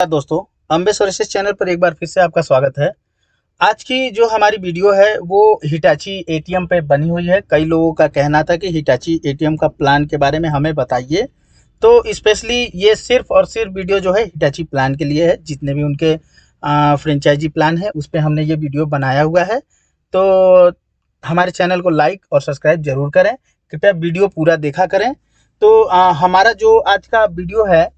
दोस्तों, Ambe services channel पर एक बार फिर से आपका स्वागत है। आज की जो हमारी वीडियो है वो हिटाची एटीएम पे बनी हुई है। कई लोगों का कहना था कि हिटाची एटीएम का प्लान के बारे में हमें बताइए, तो स्पेशली ये सिर्फ और सिर्फ वीडियो जो है हिटाची प्लान के लिए है। जितने भी उनके फ्रेंचाइजी प्लान है उस पे हमने ये वीडियो बनाया हुआ है। तो हमारे चैनल को लाइक और सब्सक्राइब जरूर करें, कृपया वीडियो पूरा देखा करें। तो हमारा जो आज का वीडियो है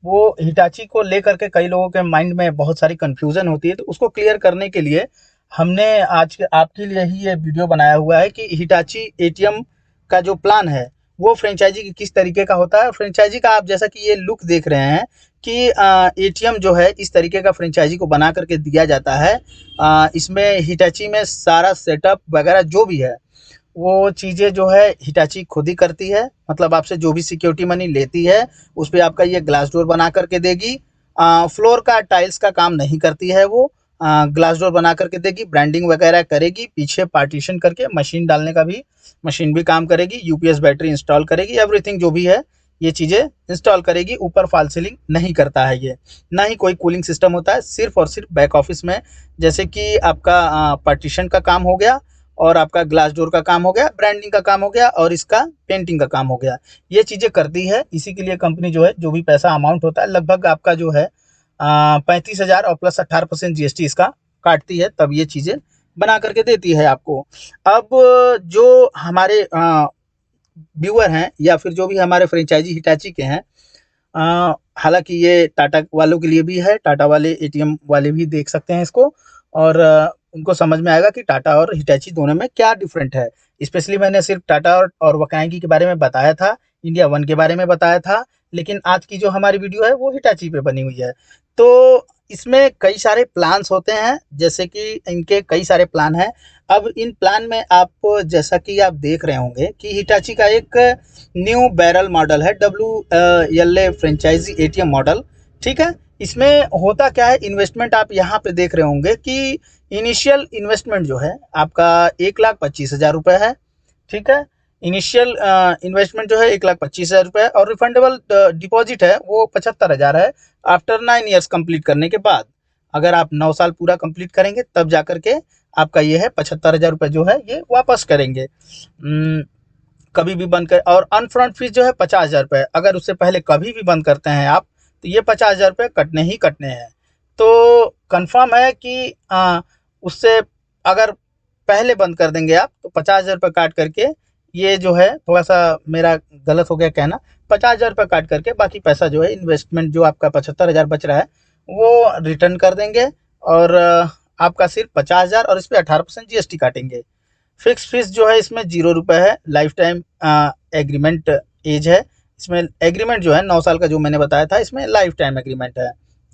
वो हिटाची को लेकर के कई लोगों के माइंड में बहुत सारी कन्फ्यूज़न होती है, तो उसको क्लियर करने के लिए हमने आज के आपके लिए ही ये वीडियो बनाया हुआ है कि हिटाची एटीएम का जो प्लान है वो फ्रेंचाइजी की किस तरीके का होता है। फ्रेंचाइजी का आप जैसा कि ये लुक देख रहे हैं कि एटीएम जो है इस तरीके का फ्रेंचाइजी को बना करके दिया जाता है। इसमें हिटाची में सारा सेटअप वगैरह जो भी है वो चीज़ें जो है हिटाची खुद ही करती है। मतलब आपसे जो भी सिक्योरिटी मनी लेती है उस पे आपका ये ग्लास डोर बना करके देगी। फ्लोर का टाइल्स का काम नहीं करती है वो, ग्लास डोर बना करके देगी, ब्रांडिंग वगैरह करेगी, पीछे पार्टीशन करके मशीन डालने का भी मशीन भी काम करेगी, यूपीएस बैटरी इंस्टॉल करेगी, एवरीथिंग जो भी है ये चीज़ें इंस्टॉल करेगी। ऊपर फॉल सीलिंग नहीं करता है ये, ना ही कोई कूलिंग सिस्टम होता है। सिर्फ और सिर्फ बैक ऑफिस में जैसे कि आपका पार्टीशन का काम हो गया और आपका ग्लास डोर का काम हो गया, ब्रांडिंग का काम हो गया और इसका पेंटिंग का काम हो गया, ये चीज़ें करती है। इसी के लिए कंपनी जो है जो भी पैसा अमाउंट होता है लगभग आपका जो है 35,000 और प्लस 18% जीएसटी इसका काटती है, तब ये चीज़ें बना करके देती है आपको। अब जो हमारे व्यूअर हैं या फिर जो भी हमारे फ्रेंचाइजी हिटाची के हैं, हालांकि ये टाटा वालों के लिए भी है, टाटा वाले एटीएम वाले भी देख सकते हैं इसको और उनको समझ में आएगा कि टाटा और हिटाची दोनों में क्या डिफरेंट है। स्पेशली मैंने सिर्फ टाटा और वकायांगी के बारे में बताया था, इंडिया वन के बारे में बताया था, लेकिन आज की जो हमारी वीडियो है वो हिटाची पे बनी हुई है। तो इसमें कई सारे प्लान्स होते हैं, जैसे कि इनके कई सारे प्लान हैं। अब इन प्लान में आप जैसा कि आप देख रहे होंगे कि हिटाची का एक न्यू बैरल मॉडल है, WLA फ्रेंचाइजी एटीएम मॉडल, ठीक है। इसमें होता क्या है, इन्वेस्टमेंट आप यहाँ पे देख रहे होंगे कि इनिशियल इन्वेस्टमेंट जो है आपका 1,25,000 रुपये है, ठीक है। इनिशियल इन्वेस्टमेंट जो है 1,25,000 रुपये और रिफंडेबल डिपॉजिट है वो 75,000 है। आफ्टर 9 ईयर्स कंप्लीट करने के बाद, अगर आप 9 साल पूरा कंप्लीट करेंगे तब जा करके आपका ये है 75,000 रुपये जो है ये वापस करेंगे कभी भी बंद कर। और अनफ्रंट फीस जो है 50,000 रुपये, अगर उससे पहले कभी भी बंद करते हैं आप तो ये 50,000 रुपये कटने ही कटने हैं। तो कंफर्म है कि उससे अगर पहले बंद कर देंगे आप तो 50,000 रुपये काट करके, ये जो है थोड़ा सा मेरा गलत हो गया कहना, 50,000 रुपये काट करके बाकी पैसा जो है इन्वेस्टमेंट जो आपका 75,000 बच रहा है वो रिटर्न कर देंगे और आपका सिर्फ 50,000 और इस पर 18% जीएसटी काटेंगे। फिक्स फीस जो है इसमें 0 रुपये है। लाइफ टाइम एग्रीमेंट एज है इसमें। एग्रीमेंट जो है 9 साल का जो मैंने बताया था, इसमें लाइफ टाइम एग्रीमेंट है,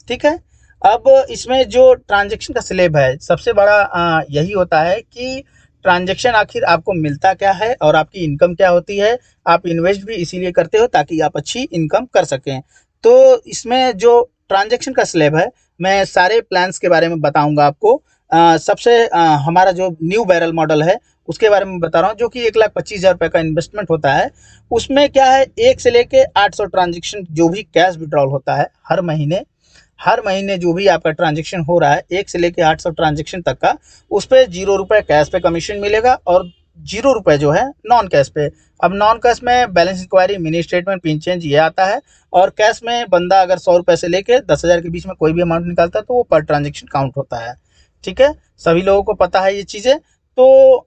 ठीक है। अब इसमें जो ट्रांजैक्शन का स्लैब है सबसे बड़ा यही होता है कि ट्रांजैक्शन आखिर आपको मिलता क्या है और आपकी इनकम क्या होती है। आप इन्वेस्ट भी इसीलिए करते हो ताकि आप अच्छी इनकम कर सकें। तो इसमें जो ट्रांजैक्शन का स्लैब है मैं सारे प्लान्स के बारे में बताऊंगा आपको। सबसे हमारा जो न्यू बैरल मॉडल है उसके बारे में बता रहा हूँ, जो कि 1,25,000 रुपये का इन्वेस्टमेंट होता है। उसमें क्या है, 1 से लेके 800 ट्रांजेक्शन जो भी कैश विड्रॉल होता है हर महीने जो भी आपका ट्रांजेक्शन हो रहा है 1 से लेके 800 ट्रांजेक्शन तक का, उस पर 0 रुपये कैश पे कमीशन मिलेगा और 0 रुपये जो है नॉन कैश पे। अब नॉन कैश में balance inquiry, mini statement, pin change ये आता है। और कैश में बंदा अगर 100 रुपये से लेके 10,000 के बीच में कोई भी अमाउंट निकालता है तो वो पर ट्रांजेक्शन काउंट होता है, ठीक है। सभी लोगों को पता है ये चीज़ें। तो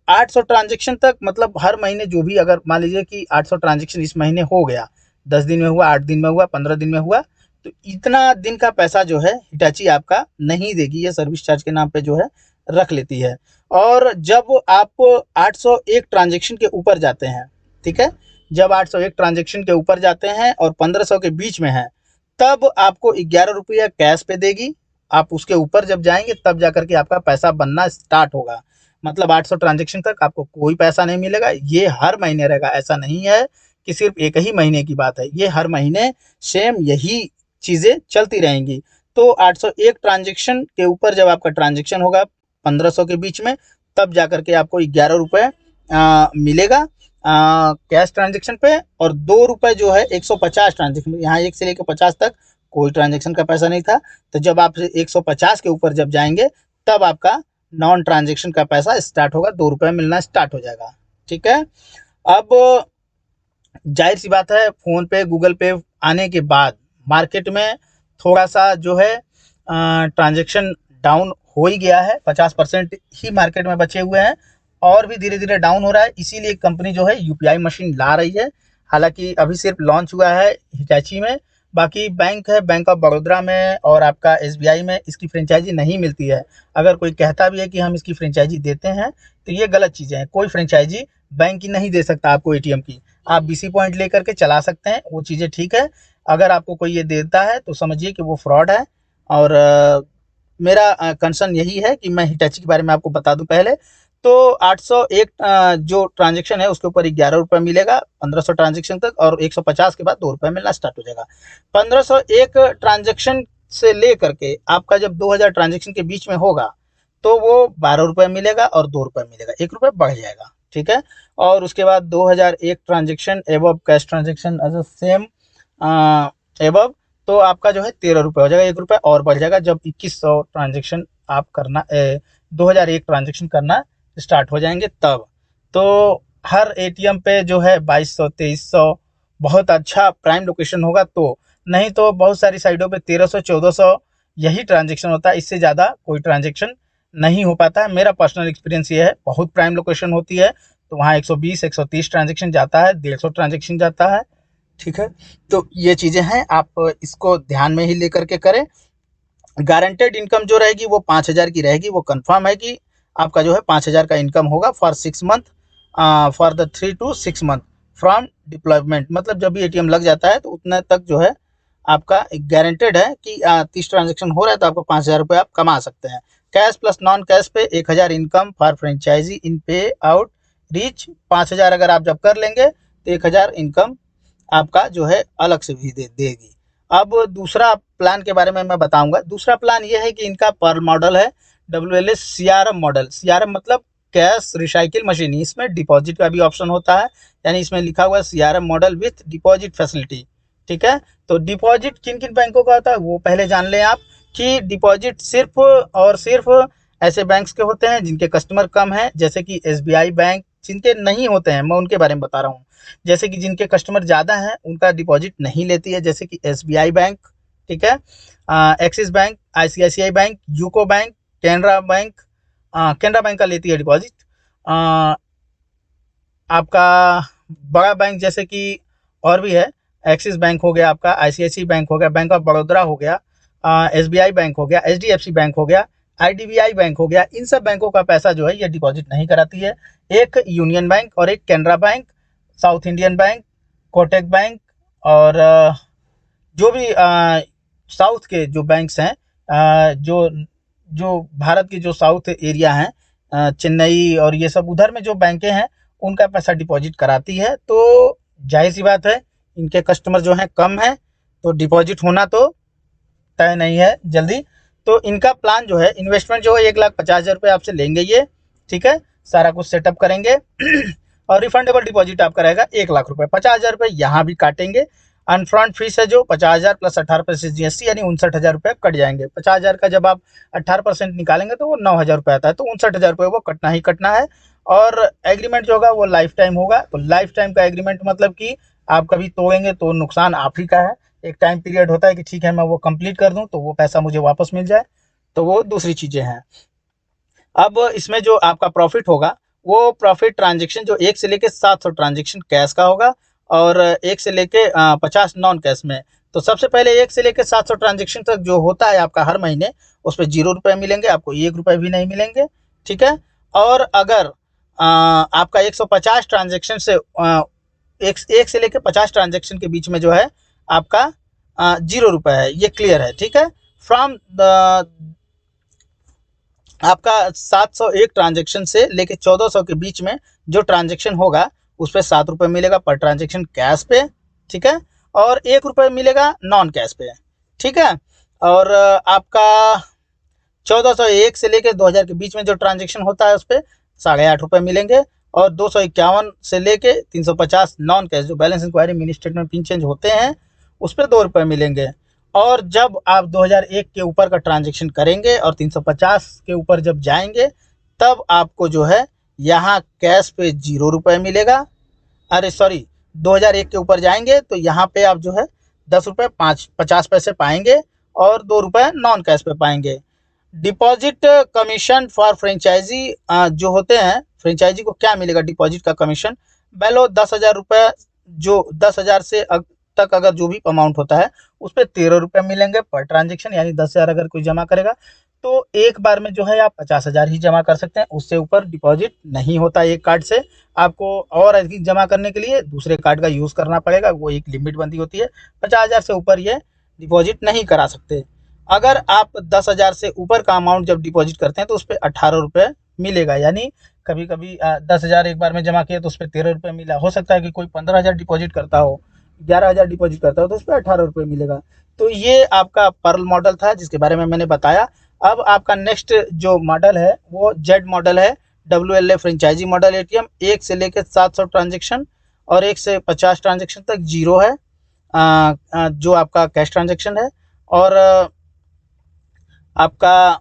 800 ट्रांजेक्शन तक, मतलब हर महीने जो भी, अगर मान लीजिए कि 800 ट्रांजेक्शन इस महीने हो गया, 10 दिन में हुआ, 8 दिन में हुआ, 15 दिन में हुआ, तो इतना दिन का पैसा जो है हिटाची आपका नहीं देगी, ये सर्विस चार्ज के नाम पे जो है रख लेती है। और जब आप 801 ट्रांजेक्शन के ऊपर जाते हैं, ठीक है, जब 801 ट्रांजेक्शन के ऊपर जाते हैं और 1500 के बीच में है तब आपको 11 रुपया कैश पे देगी। आप उसके ऊपर जब जाएंगे तब जाकर के आपका पैसा बनना स्टार्ट होगा। मतलब 800 ट्रांजेक्शन तक आपको कोई पैसा नहीं मिलेगा, ये हर महीने रहेगा। ऐसा नहीं है कि सिर्फ एक ही महीने की बात है, ये हर महीने सेम यही चीज़ें चलती रहेंगी। तो 801 ट्रांजेक्शन के ऊपर जब आपका ट्रांजेक्शन होगा 1500 के बीच में, तब जाकर के आपको 11 रुपये मिलेगा कैश ट्रांजेक्शन पे। और 2 रुपये जो है 150 ट्रांजेक्शन, यहाँ 1 से लेकर 50 तक कोई ट्रांजेक्शन का पैसा नहीं था। तो जब आप 150 के ऊपर जब जाएंगे तब आपका नॉन ट्रांजेक्शन का पैसा स्टार्ट होगा, 2 रुपये मिलना स्टार्ट हो जाएगा। ठीक है। अब जाहिर सी बात है, फ़ोन पे गूगल पे आने के बाद मार्केट में थोड़ा सा जो है ट्रांजेक्शन डाउन हो ही गया है। 50% ही मार्केट में बचे हुए हैं और भी धीरे धीरे डाउन हो रहा है। इसीलिए कंपनी जो है यूपीआई मशीन ला रही है। हालांकि अभी सिर्फ लॉन्च हुआ है हिटाची में, बाकी बैंक है बैंक ऑफ बड़ौदा में और आपका एसबीआई में इसकी फ्रेंचाइजी नहीं मिलती है। अगर कोई कहता भी है कि हम इसकी फ्रेंचाइजी देते हैं तो ये गलत चीज़ें हैं। कोई फ्रेंचाइजी बैंक की नहीं दे सकता आपको एटीएम की। आप बीसी पॉइंट लेकर के चला सकते हैं, वो चीज़ें ठीक है। अगर आपको कोई ये देता है तो समझिए कि वो फ्रॉड है। और मेरा कंसर्न यही है कि मैं हिटाची के बारे में आपको बता दूं पहले। तो 801 जो ट्रांजेक्शन है उसके ऊपर 11 रुपये मिलेगा 1500 ट्रांजेक्शन तक, और 150 के बाद 2 रुपये मिलना स्टार्ट हो जाएगा। 1501 ट्रांजेक्शन से ले करके आपका जब 2000 ट्रांजेक्शन के बीच में होगा तो वो 12 रुपये मिलेगा और 2 रुपये मिलेगा, 1 रुपये बढ़ जाएगा। ठीक है। और उसके बाद 2001 transaction above cash transaction as a same above, तो आपका जो है 13 रुपये हो जाएगा, 1 रुपये और बढ़ जाएगा जब 2100 ट्रांजेक्शन आप करना 2001 ट्रांजेक्शन करना स्टार्ट हो जाएंगे तब। तो हर एटीएम पे जो है 2200 2300 बहुत अच्छा प्राइम लोकेशन होगा तो, नहीं तो बहुत सारी साइडों पे 1300 1400 यही ट्रांजेक्शन होता है। इससे ज़्यादा कोई ट्रांजेक्शन नहीं हो पाता है। मेरा पर्सनल एक्सपीरियंस ये है, बहुत प्राइम लोकेशन होती है तो वहाँ 120 130 ट्रांजेक्शन जाता है, 150 ट्रांजेक्शन जाता है। ठीक है। तो ये चीज़ें हैं, आप इसको ध्यान में ही लेकर के करें। गारंटेड इनकम जो रहेगी वो 5000 की रहेगी। वो कंफर्म है कि आपका जो है 5000 का इनकम होगा for 6 month, for the 3 to 6 month from deployment. मतलब जब भी एटीएम लग जाता है तो उतने तक जो है आपका गारंटेड है कि 30 ट्रांजेक्शन हो रहा है तो आपको 5000 रुपये आप कमा सकते हैं। कैश प्लस नॉन कैश पे 1000 इनकम फॉर फ्रेंचाइजी इन पे आउट रीच। 5000 अगर आप जब कर लेंगे तो 1000 इनकम आपका जो है अलग से भी देगी। अब दूसरा प्लान के बारे में मैं बताऊंगा। दूसरा प्लान ये है कि इनका पर मॉडल है WLS CRM मॉडल। CRM मतलब कैश रिसाइकिल मशीन। इसमें डिपॉजिट का भी ऑप्शन होता है, यानी इसमें लिखा हुआ है CRM model with deposit facility. ठीक है। तो डिपॉजिट किन किन बैंकों का होता है वो पहले जान लें आप, कि डिपॉजिट सिर्फ और सिर्फ ऐसे बैंक्स के होते हैं जिनके कस्टमर कम हैं, जैसे कि SBI बैंक। जिनके नहीं होते हैं मैं उनके बारे में बता रहा हूँ। जैसे कि जिनके कस्टमर ज़्यादा हैं उनका डिपॉजिट नहीं लेती है, जैसे कि SBI बैंक। ठीक है। Axis bank, ICICI bank, UCO bank, Canara bank. Canara bank का लेती है डिपॉजिट। आपका बड़ा बैंक जैसे कि और भी है, एक्सिस बैंक हो गया, आपका ICICI बैंक हो गया, बैंक ऑफ बड़ौदा हो गया, SBI बैंक हो गया, HDFC बैंक हो गया, IDBI बैंक हो गया। इन सब बैंकों का पैसा जो है ये डिपॉजिट नहीं कराती है। एक यूनियन बैंक और एक Canara bank, south Indian bank, Kotak bank और जो भी साउथ के जो बैंक्स हैं, जो जो भारत की जो साउथ एरिया हैं, चेन्नई और ये सब उधर में जो बैंकें हैं उनका पैसा डिपॉजिट कराती है। तो जाहिर सी बात है इनके कस्टमर जो हैं कम हैं तो डिपॉजिट होना तो तय नहीं है जल्दी। तो इनका प्लान जो है, इन्वेस्टमेंट जो है 1,50,000 रुपये आपसे लेंगे ये। ठीक है। सारा कुछ सेटअप करेंगे और रिफंडेबल डिपॉजिट आपका रहेगा 1,00,000 रुपये। 50,000 रुपये यहाँ भी काटेंगे। अनफ्रंट फीस है जो 50,000 प्लस 18% GST यानी 59,000 रुपये कट जाएंगे। 50,000 का जब आप 18% निकालेंगे तो वो 9,000 रुपये आता है, तो 59,000 रुपये वो कटना ही कटना है। और एग्रीमेंट जो होगा वो लाइफ टाइम होगा। तो लाइफ टाइम का एग्रीमेंट मतलब कि आप कभी तोड़ेंगे तो नुकसान आप ही का है। एक टाइम पीरियड होता है कि ठीक है मैं वो कंप्लीट कर दूं तो वो पैसा मुझे वापस मिल जाए, तो वो दूसरी चीज़ें हैं। अब इसमें जो आपका प्रॉफिट होगा वो प्रॉफिट ट्रांजेक्शन जो 1 से लेके 700 ट्रांजेक्शन कैश का होगा और 1 से लेके 50 नॉन कैश में। तो सबसे पहले 1 से लेके 700 ट्रांजेक्शन तक जो होता है आपका हर महीने, उस पर 0 रुपये मिलेंगे, आपको 1 रुपये भी नहीं मिलेंगे। ठीक है। और अगर आपका 150 ट्रांजेक्शन से एक से लेके 50 ट्रांजेक्शन के बीच में जो है आपका 0 रुपये है, ये क्लियर है। ठीक है। फ्रॉम द आपका 701 ट्रांजेक्शन से लेके 1400 के बीच में जो ट्रांजेक्शन होगा उस पर 7 रुपये मिलेगा पर ट्रांजेक्शन कैश पे। ठीक है। और 1 रुपये मिलेगा नॉन कैश पे। ठीक है। और आपका 1401 से लेके 2000 के बीच में जो ट्रांजेक्शन होता है उस पर 8.5 रुपये मिलेंगे। और 251 से लेके 350 नॉन कैश जो balance inquiry mini statement pin change होते हैं उस पर 2 रुपये मिलेंगे। और जब आप 2001 के ऊपर का ट्रांजैक्शन करेंगे और 350 के ऊपर जब जाएंगे, तब आपको जो है यहाँ कैश पे 0 रुपये मिलेगा। अरे सॉरी, 2001 के ऊपर जाएंगे तो यहाँ पे आप जो है 10 रुपये 50 पैसे पाएंगे और 2 रुपये नॉन कैश पे पाएंगे। डिपॉजिट कमीशन फॉर फ्रेंचाइजी जो होते हैं, फ्रेंचाइजी को क्या मिलेगा डिपॉजिट का कमीशन, बेलो 10,000 रुपये, जो 10,000 से तक अगर जो भी अमाउंट होता है उस पर 13 रुपये मिलेंगे पर ट्रांजेक्शन, यानी 10,000 अगर कोई जमा करेगा तो एक बार में जो है आप 50,000 ही जमा कर सकते हैं, उससे ऊपर डिपॉजिट नहीं होता एक कार्ड से। आपको और अधिक जमा करने के लिए दूसरे कार्ड का यूज़ करना पड़ेगा, वो एक लिमिट बंदी होती है, 50,000 से ऊपर ये डिपॉजिट नहीं करा सकते। अगर आप 10,000 से ऊपर का अमाउंट जब डिपॉजिट करते हैं तो उस पर 18 रुपये मिलेगा, यानी कभी कभी 10,000 एक बार में जमा किया तो उस पर 13 रुपये मिला। हो सकता है कि कोई 15,000 डिपॉजिट करता हो, 11,000 डिपॉजिट करता हो तो उस पर 18 रुपये मिलेगा। तो ये आपका पर्ल मॉडल था जिसके बारे में मैंने बताया। अब आपका नेक्स्ट जो मॉडल है वो जेड मॉडल है, WLA फ्रेंचाइजी मॉडल एटीएम। 1 से लेकर 700 ट्रांजेक्शन और 1 से 50 ट्रांजेक्शन तक जीरो है, जो आपका कैश ट्रांजेक्शन है। और आपका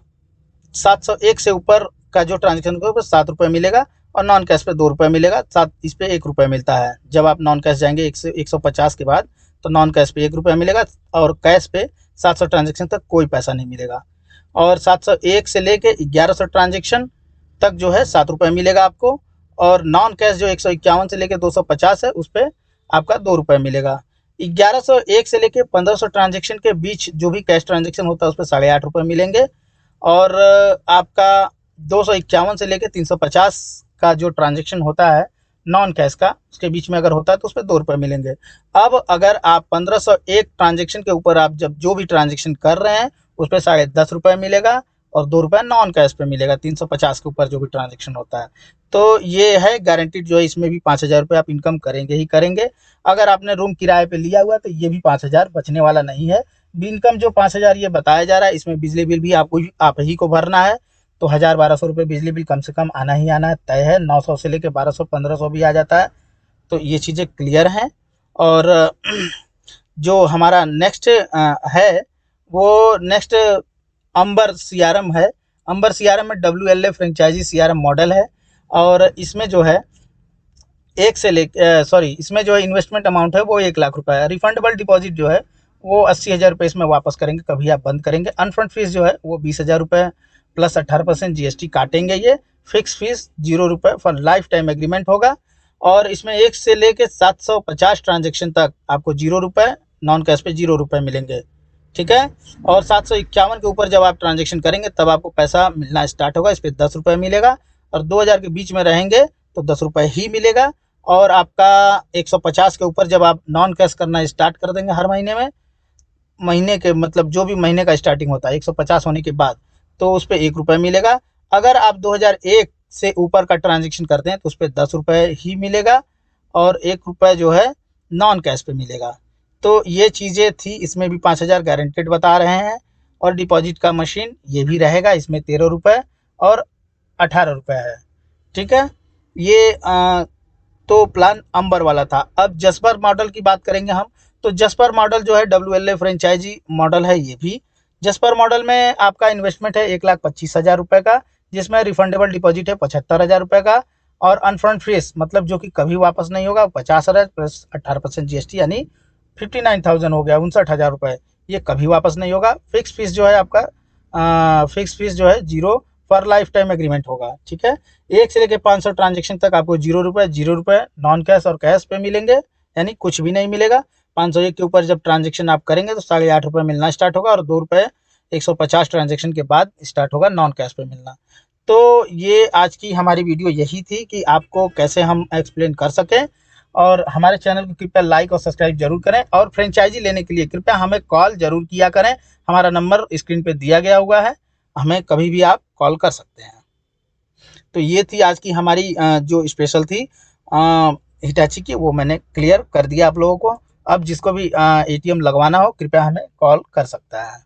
701 से ऊपर का जो ट्रांजेक्शन के ऊपर 7 रुपये मिलेगा और नॉन कैश पे 2 रुपये मिलेगा। इस पे 1 रुपये मिलता है। जब आप नॉन कैश जाएंगे 150 के बाद तो नॉन कैश पे 1 रुपया मिलेगा और कैश पे 700 ट्रांजेक्शन तक कोई पैसा नहीं मिलेगा। और 701 से लेके 1100 ट्रांजेक्शन तक जो है 7 रुपये मिलेगा आपको। और नॉन कैश जो 151 से लेके 250 है उस पर आपका 2 रुपये मिलेगा। 1101 से लेके 1500 ट्रांजेक्शन के बीच जो भी कैश ट्रांजेक्शन होता है उस पर 8.5 रुपये मिलेंगे। और आपका 251 से लेके 350 का जो ट्रांजेक्शन होता है नॉन कैश का, उसके बीच में अगर होता है तो उस पर 2 रुपये मिलेंगे। अब अगर आप 1501 ट्रांजेक्शन के ऊपर आप जब जो भी ट्रांजेक्शन कर रहे हैं उस पर 10.5 रुपये मिलेगा और 2 रुपये नॉन कैश पे मिलेगा, 350 के ऊपर जो भी ट्रांजेक्शन होता है। तो ये है गारंटीड, जो है इसमें भी 5,000 रुपये आप इनकम करेंगे ही करेंगे। अगर आपने रूम किराए पे लिया हुआ तो ये भी 5,000 बचने वाला नहीं है। इनकम जो 5,000 ये बताया जा रहा है, इसमें बिजली बिल भी आप ही को भरना है। तो 1,000-1,200 रुपये बिजली बिल कम से कम आना ही आना है, तय है। 900 से लेकर 1,200-1,500 भी आ जाता है। तो ये चीज़ें क्लियर हैं। और जो हमारा नेक्स्ट है वो नेक्स्ट अंबर CRM है। अंबर CRM में WLA फ्रेंचाइजी CRM मॉडल है। और इसमें जो है इसमें जो है इन्वेस्टमेंट अमाउंट है वो 1 लाख रुपये है। रिफंडेबल डिपॉजिट जो है वो 80,000 रुपये इसमें वापस करेंगे, कभी आप बंद करेंगे। अनफंड फीस जो है वो 20,000 रुपये प्लस 18% GST काटेंगे। ये फिक्स फीस 0 रुपये फॉर लाइफ टाइम एग्रीमेंट होगा। और इसमें 1 से लेकर 750 ट्रांजेक्शन तक आपको 0 रुपये, नॉन कैश पे 0 रुपये मिलेंगे, ठीक है। और 751 के ऊपर जब आप ट्रांजेक्शन करेंगे तब आपको पैसा मिलना स्टार्ट होगा, इस पर 10 रुपये मिलेगा। और 2,000 के बीच में रहेंगे तो 10 रुपये ही मिलेगा। और आपका 150 के ऊपर जब आप नॉन कैश करना स्टार्ट कर देंगे हर महीने में, महीने के मतलब जो भी महीने का स्टार्टिंग होता है 150 होने के बाद, तो उस पर 1 रुपये मिलेगा। अगर आप 2001 से ऊपर का ट्रांजेक्शन करते हैं तो उस पर 10 रुपये ही मिलेगा और 1 रुपये जो है नॉन कैश पे मिलेगा। तो ये चीज़ें थी, इसमें भी 5,000 गारंटेड बता रहे हैं। और डिपॉजिट का मशीन ये भी रहेगा, इसमें 13 रुपये और 18 रुपये है, ठीक है। ये तो प्लान अंबर वाला था। अब जसपर मॉडल की बात करेंगे हम। तो जसपर मॉडल जो है WLA फ्रेंचाइजी मॉडल है। ये भी जसपर मॉडल में आपका इन्वेस्टमेंट है 1,25,000 रुपये का, जिसमें रिफंडेबल डिपॉजिट है 75,000 रुपये का। और अनफंड फीस मतलब जो कि कभी वापस नहीं होगा 50,000 प्लस 18% GST, यानी 59,000 हो गया, 59,000 रुपये, ये कभी वापस नहीं होगा। फिक्स फीस जो है आपका फिक्स फीस जो है 0 फॉर लाइफ टाइम एग्रीमेंट होगा, ठीक है। 1 से लेकर 500 ट्रांजेक्शन तक आपको 0 रुपये 0 रुपये नॉन कैश और कैश पे मिलेंगे, यानी कुछ भी नहीं मिलेगा। 501 के ऊपर जब ट्रांजेक्शन आप करेंगे तो 8.5 रुपये मिलना स्टार्ट होगा और 2 रुपये 150 ट्रांजेक्शन के बाद स्टार्ट होगा नॉन कैश पे मिलना। तो ये आज की हमारी वीडियो यही थी कि आपको कैसे हम एक्सप्लेन कर सकें। और हमारे चैनल को कृपया लाइक और सब्सक्राइब जरूर करें। और फ्रेंचाइजी लेने के लिए कृपया हमें कॉल जरूर किया करें। हमारा नंबर स्क्रीन पे दिया गया हुआ है, हमें कभी भी आप कॉल कर सकते हैं। तो ये थी आज की हमारी जो स्पेशल थी हिटाची की, वो मैंने क्लियर कर दिया आप लोगों को। अब जिसको भी ATM लगवाना हो कृपया हमें कॉल कर सकता है।